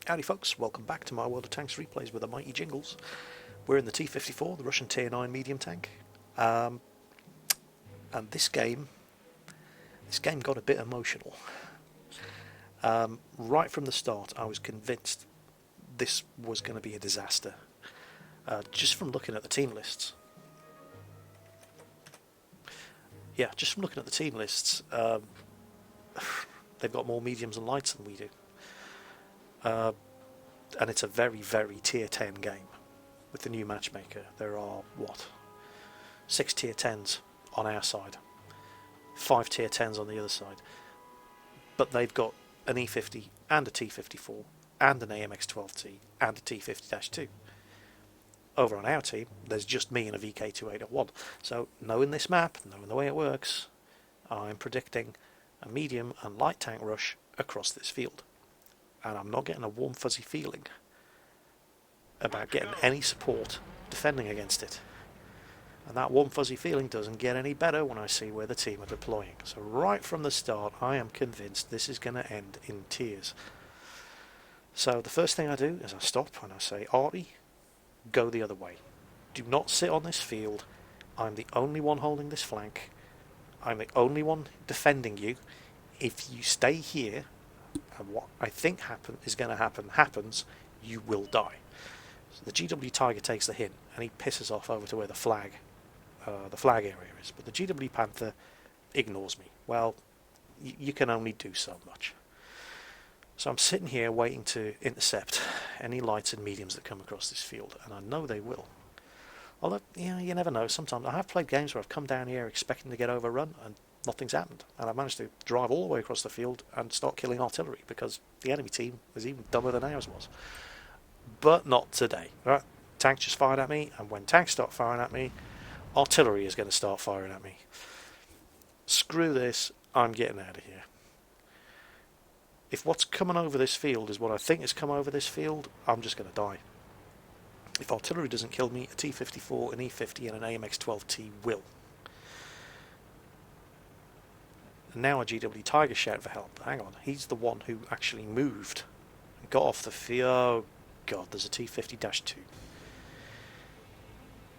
Howdy folks, welcome back to my World of Tanks replays with the mighty Jingles. We're in the T-54, the Russian Tier 9 medium tank. And this game got a bit emotional. Right from the start I was convinced this was going to be a disaster. Just from looking at the team lists. Yeah, just from looking at the team lists, they've got more mediums and lights than we do. And it's a very, very tier 10 game. With the new matchmaker, there are, 6 tier 10s on our side, 5 tier 10s on the other side. But they've got an E50 and a T-54 and an AMX-12T and a T-50-2. Over on our team, there's just me and a VK-2801. So, knowing this map, knowing the way it works, I'm predicting a medium and light tank rush across this field. And I'm not getting a warm fuzzy feeling about getting any support defending against it. And that warm fuzzy feeling doesn't get any better when I see where the team are deploying. So right from the start I am convinced this is going to end in tears. So the first thing I do is I stop and I say, Artie, go the other way. Do not sit on this field. I'm the only one holding this flank. I'm the only one defending you. If you stay here, and what I think is going to happens, you will die. So the GW Tiger takes the hint and he pisses off over to where the flag area is. But the GW Panther ignores me. Well, you can only do so much. So I'm sitting here waiting to intercept any lights and mediums that come across this field, and I know they will. Although, you never know. Sometimes I have played games where I've come down here expecting to get overrun and nothing's happened, and I've managed to drive all the way across the field and start killing artillery because the enemy team was even dumber than ours was. But not today. Right? Tanks just fired at me, and when tanks start firing at me, artillery is going to start firing at me. Screw this, I'm getting out of here. If what's coming over this field is what I think is coming over this field, I'm just going to die. If artillery doesn't kill me, a T-54, an E-50 and an AMX-12T will. And now a GW Tiger shout for help. Hang on, he's the one who actually moved and got off the field. Oh god, there's a T-50-2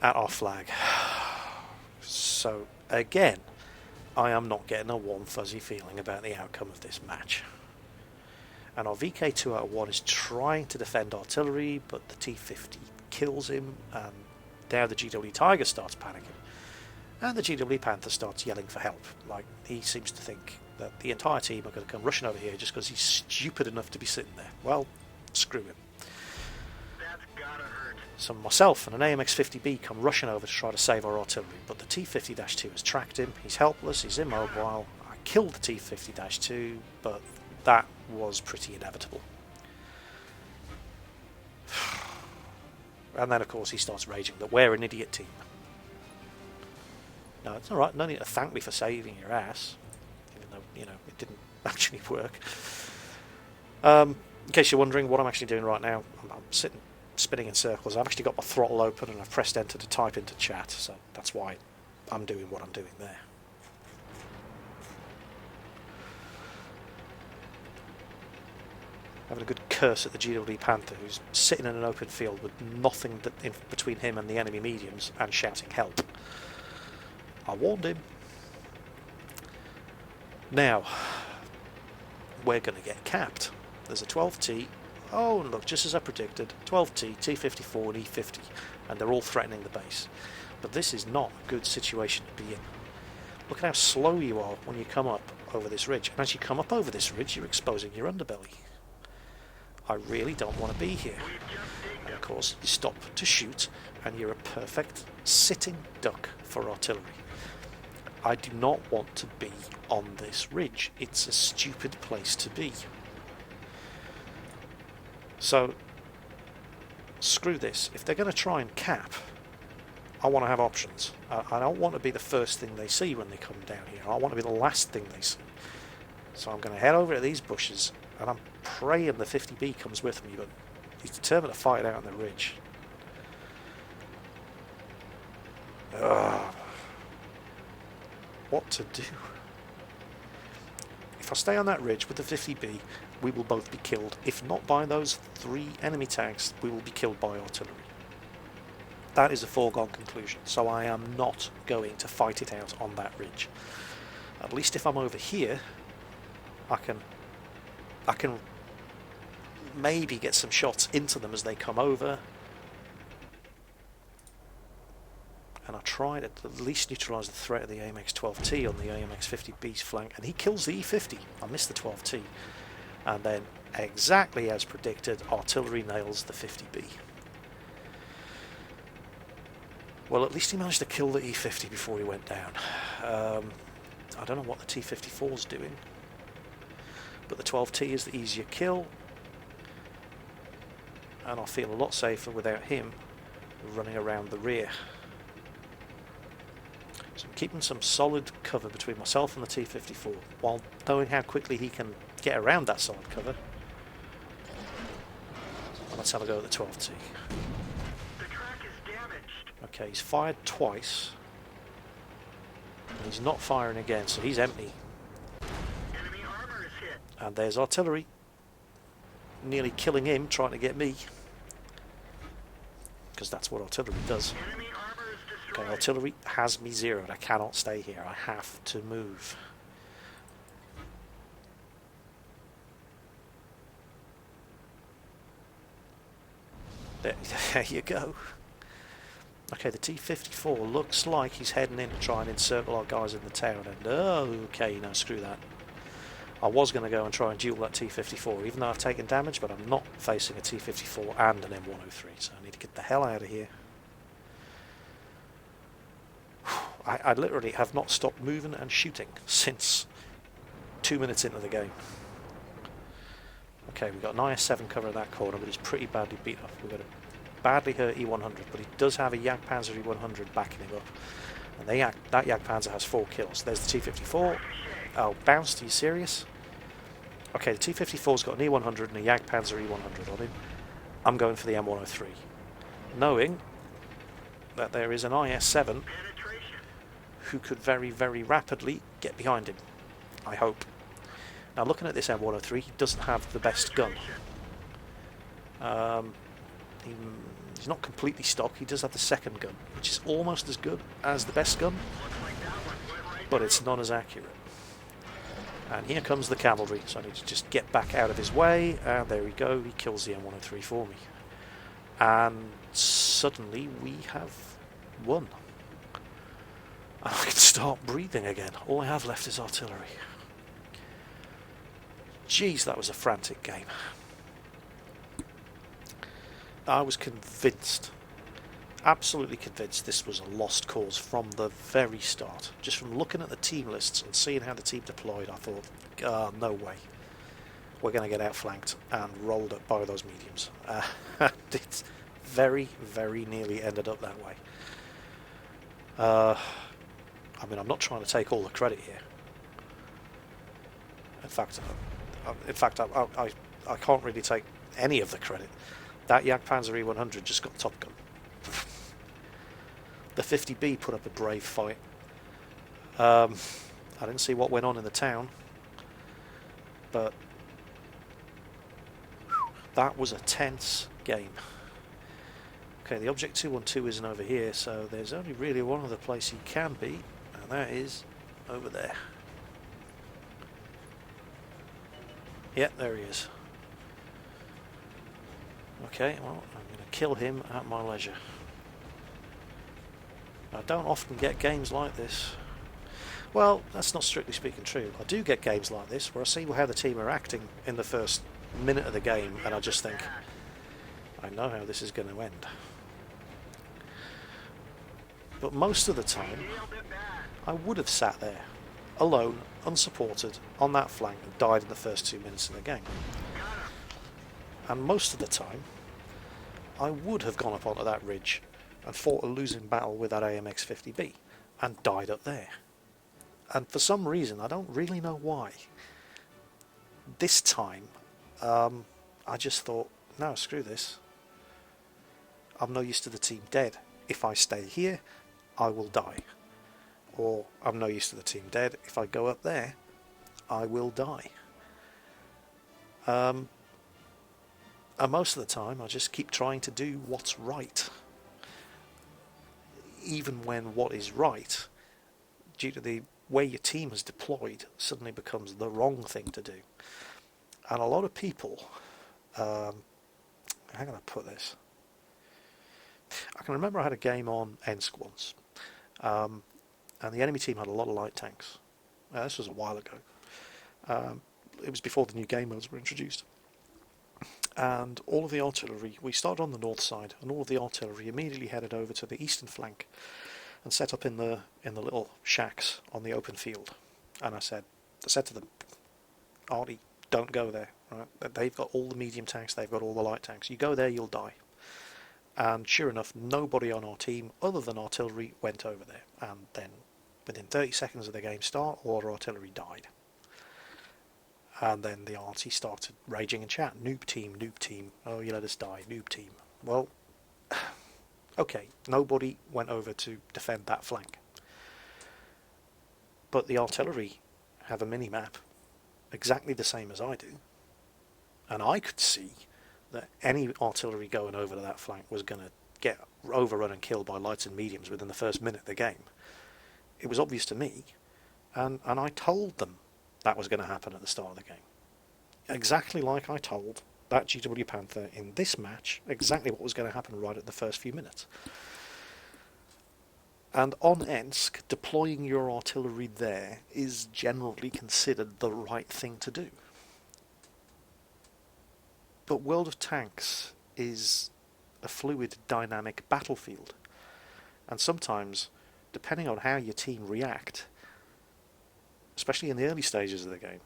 at our flag. So again, I am not getting a warm fuzzy feeling about the outcome of this match. And our VK-201 is trying to defend artillery, but the T-50 kills him, and now the GW Tiger starts panicking. And the GW Panther starts yelling for help. Like, he seems to think that the entire team are going to come rushing over here just because he's stupid enough to be sitting there. Well, screw him. That's gotta hurt. So myself and an AMX-50B come rushing over to try to save our artillery, but the T-50-2 has tracked him. He's helpless, he's immobile. I killed the T-50-2, but that was pretty inevitable. And then of course he starts raging that we're an idiot team. No, it's alright, no need to thank me for saving your ass, even though, it didn't actually work. In case you're wondering what I'm actually doing right now, I'm sitting spinning in circles. I've actually got my throttle open and I've pressed enter to type into chat, so that's why I'm doing what I'm doing there. Having a good curse at the GW Panther, who's sitting in an open field with nothing in between him and the enemy mediums, and shouting help. I warned him. Now, we're going to get capped. There's a 12T. Oh, and look, just as I predicted, 12T, T-54 and E-50, and they're all threatening the base. But this is not a good situation to be in. Look at how slow you are when you come up over this ridge. And as you come up over this ridge, you're exposing your underbelly. I really don't want to be here. And of course, you stop to shoot, and you're a perfect sitting duck for artillery. I do not want to be on this ridge. It's a stupid place to be. So, screw this. If they're going to try and cap, I want to have options. I don't want to be the first thing they see when they come down here. I want to be the last thing they see. So I'm going to head over to these bushes, and I'm praying the 50B comes with me, but he's determined to fight it out on the ridge. Ugh. What to do? If I stay on that ridge with the 50B, we will both be killed. If not by those 3 enemy tanks, we will be killed by artillery. That is a foregone conclusion, so I am not going to fight it out on that ridge. At least if I'm over here, I can maybe get some shots into them as they come over. And I try to at least neutralise the threat of the AMX-12T on the AMX-50B's flank, and he kills the E-50. I missed the 12T. And then, exactly as predicted, artillery nails the 50B. Well, at least he managed to kill the E-50 before he went down. I don't know what the T-54 is doing, but the 12T is the easier kill, and I feel a lot safer without him running around the rear. So I'm keeping some solid cover between myself and the T-54, while knowing how quickly he can get around that solid cover. And let's have a go at the 12T. The track is damaged. Okay, he's fired twice. And he's not firing again, so he's empty. Enemy armor is hit. And there's artillery. Nearly killing him, trying to get me. Because that's what artillery does. Enemy armor is destroyed. Okay, artillery has me zeroed. I cannot stay here. I have to move. There you go. Okay, the T-54 looks like he's heading in to try and encircle our guys in the town. And okay, no, screw that. I was going to go and try and duel that T-54, even though I've taken damage, but I'm not facing a T-54 and an M103, so I need to get the hell out of here. I literally have not stopped moving and shooting since 2 minutes into the game. Okay, we've got an IS-7 covering that corner, but he's pretty badly beat up. We've got a badly hurt E100, but he does have a Jagdpanzer E100 backing him up. And that Jagdpanzer has 4 kills. There's the T-54. Oh, bounced, are you serious? Okay, the T-54's got an E100 and a Jagdpanzer E100 on him. I'm going for the M103. Knowing that there is an IS-7 who could very, very rapidly get behind him. I hope. Now, looking at this M103, he doesn't have the best gun. He's not completely stock. He does have the second gun, which is almost as good as the best gun, but it's not as accurate. And here comes the cavalry, so I need to just get back out of his way, and there we go, he kills the M103 for me. And suddenly we have won. And I can start breathing again. All I have left is artillery. Jeez, that was a frantic game. I was convinced, absolutely convinced, this was a lost cause from the very start. Just from looking at the team lists and seeing how the team deployed, I thought, no way. We're going to get outflanked and rolled up by those mediums. It's very, very nearly ended up that way. I mean, I'm not trying to take all the credit here. In fact, I can't really take any of the credit. That Jagdpanzer E100 just got Top Gun. The 50B put up a brave fight. I didn't see what went on in the town, but that was a tense game. Okay, the Object 212 isn't over here, so there's only really one other place he can be, and that is over there. Yep, there he is. Okay, well, I'm going to kill him at my leisure. I don't often get games like this. Well, that's not strictly speaking true. I do get games like this where I see how the team are acting in the first minute of the game, and I just think, I know how this is going to end. But most of the time, I would have sat there, alone, unsupported, on that flank, and died in the first 2 minutes of the game. And most of the time, I would have gone up onto that ridge and fought a losing battle with that AMX-50B and died up there. And for some reason, I don't really know why, this time, I just thought, no, screw this. I'm no use to the team dead. If I stay here, I will die. Or I'm no use to the team dead. If I go up there, I will die. And most of the time I just keep trying to do what's right, even when what is right, due to the way your team is deployed, suddenly becomes the wrong thing to do. And a lot of people, how can I put this? I can remember I had a game on Ensk once, and the enemy team had a lot of light tanks. This was a while ago. It was before the new game modes were introduced. And all of the artillery, we started on the north side, and all of the artillery immediately headed over to the eastern flank and set up in the little shacks on the open field. And I said to them, Artie, don't go there. Right? They've got all the medium tanks, they've got all the light tanks. You go there, you'll die. And sure enough, nobody on our team other than artillery went over there. And then within 30 seconds of the game start, all our artillery died. And then the arty started raging in chat. Noob team, oh, you let us die, noob team. Well, okay, nobody went over to defend that flank. But the artillery have a mini-map exactly the same as I do. And I could see that any artillery going over to that flank was going to get overrun and killed by lights and mediums within the first minute of the game. It was obvious to me, and I told them that was going to happen at the start of the game. Exactly like I told that GW Panther in this match exactly what was going to happen right at the first few minutes. And on Ensk, deploying your artillery there is generally considered the right thing to do. But World of Tanks is a fluid, dynamic battlefield. And sometimes, depending on how your team react, especially in the early stages of the game,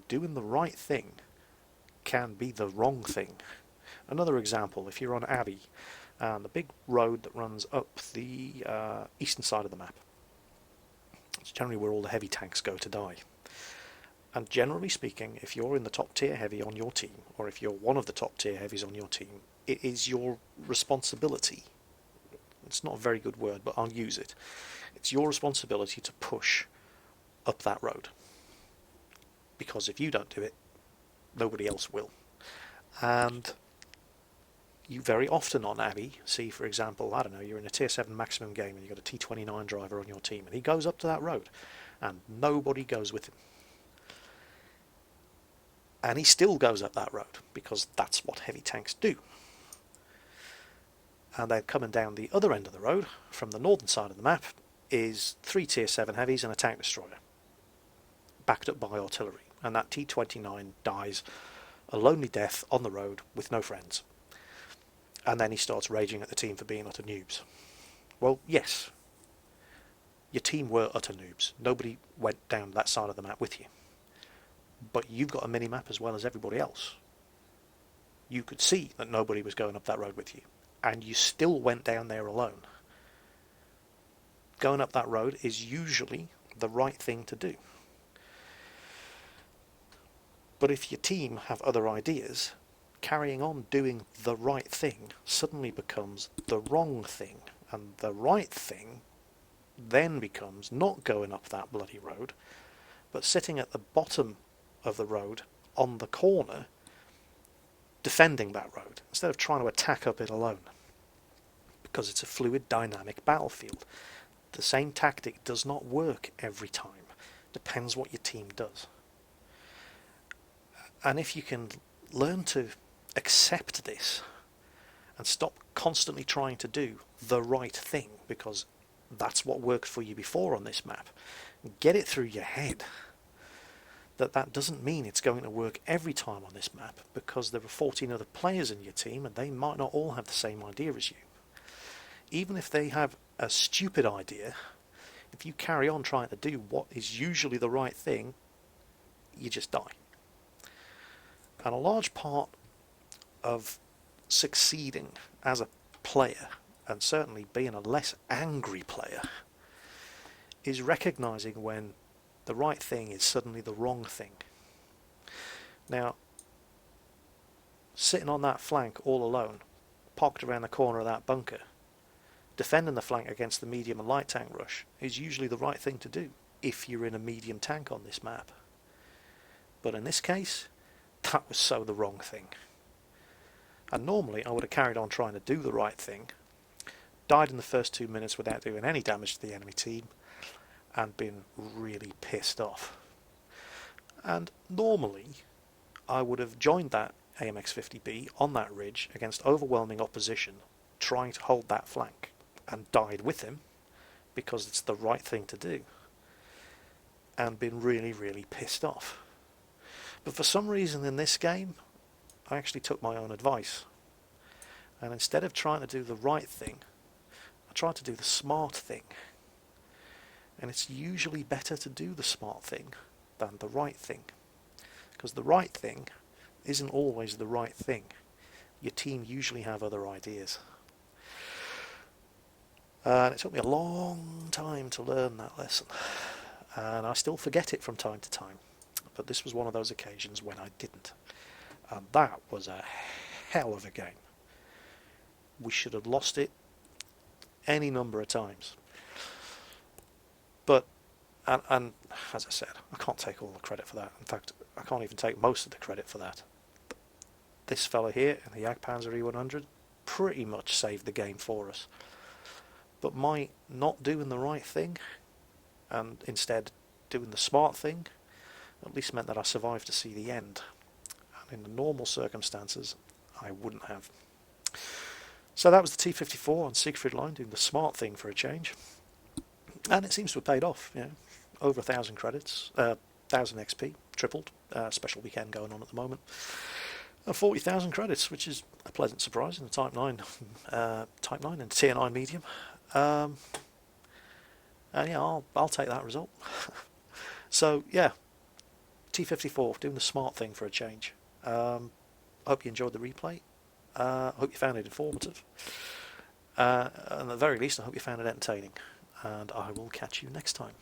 doing the right thing can be the wrong thing. Another example, if you're on Abbey, and the big road that runs up the eastern side of the map, it's generally where all the heavy tanks go to die. And generally speaking, if you're in the top tier heavy on your team, or if you're one of the top tier heavies on your team, it is your responsibility. It's not a very good word, but I'll use it. It's your responsibility to push up that road. Because if you don't do it, nobody else will. And you very often on Abbey see, for example, I don't know, you're in a tier 7 maximum game and you've got a T-29 driver on your team, and he goes up to that road, and nobody goes with him. And he still goes up that road, because that's what heavy tanks do. And then coming down the other end of the road, from the northern side of the map, is 3 tier 7 heavies and a tank destroyer, backed up by artillery. And that T-29 dies a lonely death on the road with no friends. And then he starts raging at the team for being utter noobs. Well, yes, your team were utter noobs. Nobody went down that side of the map with you. But you've got a mini-map as well as everybody else. You could see that nobody was going up that road with you, and you still went down there alone. Going up that road is usually the right thing to do. But if your team have other ideas, carrying on doing the right thing suddenly becomes the wrong thing, and the right thing then becomes not going up that bloody road, but sitting at the bottom of the road on the corner, defending that road, instead of trying to attack up it alone. Because it's a fluid, dynamic battlefield. The same tactic does not work every time. Depends what your team does. And if you can learn to accept this and stop constantly trying to do the right thing, because that's what worked for you before on this map, get it through your head that that doesn't mean it's going to work every time on this map, because there are 14 other players in your team and they might not all have the same idea as you. Even if they have a stupid idea, if you carry on trying to do what is usually the right thing, you just die. And a large part of succeeding as a player, and certainly being a less angry player, is recognizing when the right thing is suddenly the wrong thing. Now, sitting on that flank all alone, pocked around the corner of that bunker, defending the flank against the medium and light tank rush is usually the right thing to do if you're in a medium tank on this map. But in this case, that was so the wrong thing. And normally I would have carried on trying to do the right thing, died in the first 2 minutes without doing any damage to the enemy team, and been really pissed off. And normally I would have joined that AMX-50B on that ridge against overwhelming opposition, trying to hold that flank, and died with him, because it's the right thing to do, and been really, really pissed off. But for some reason in this game, I actually took my own advice, and instead of trying to do the right thing, I tried to do the smart thing. And it's usually better to do the smart thing than the right thing, because the right thing isn't always the right thing. Your team usually have other ideas. And it took me a long time to learn that lesson, and I still forget it from time to time, but this was one of those occasions when I didn't, and that was a hell of a game. We should have lost it any number of times, but and as I said, I can't take all the credit for that. In fact, I can't even take most of the credit for that. This fella here in the Jagdpanzer E100 pretty much saved the game for us. But my not doing the right thing, and instead doing the smart thing, at least meant that I survived to see the end. And in the normal circumstances, I wouldn't have. So that was the T-54 on Siegfried Line, doing the smart thing for a change. And it seems to have paid off, you know. Over 1,000 credits, 1,000 XP, tripled, special weekend going on at the moment. 40,000 credits, which is a pleasant surprise in the Type 9 and Tier 9 medium. And yeah, I'll take that result. So yeah, T-54 doing the smart thing for a change. I hope you enjoyed the replay. I hope you found it informative. And at the very least, I hope you found it entertaining. And I will catch you next time.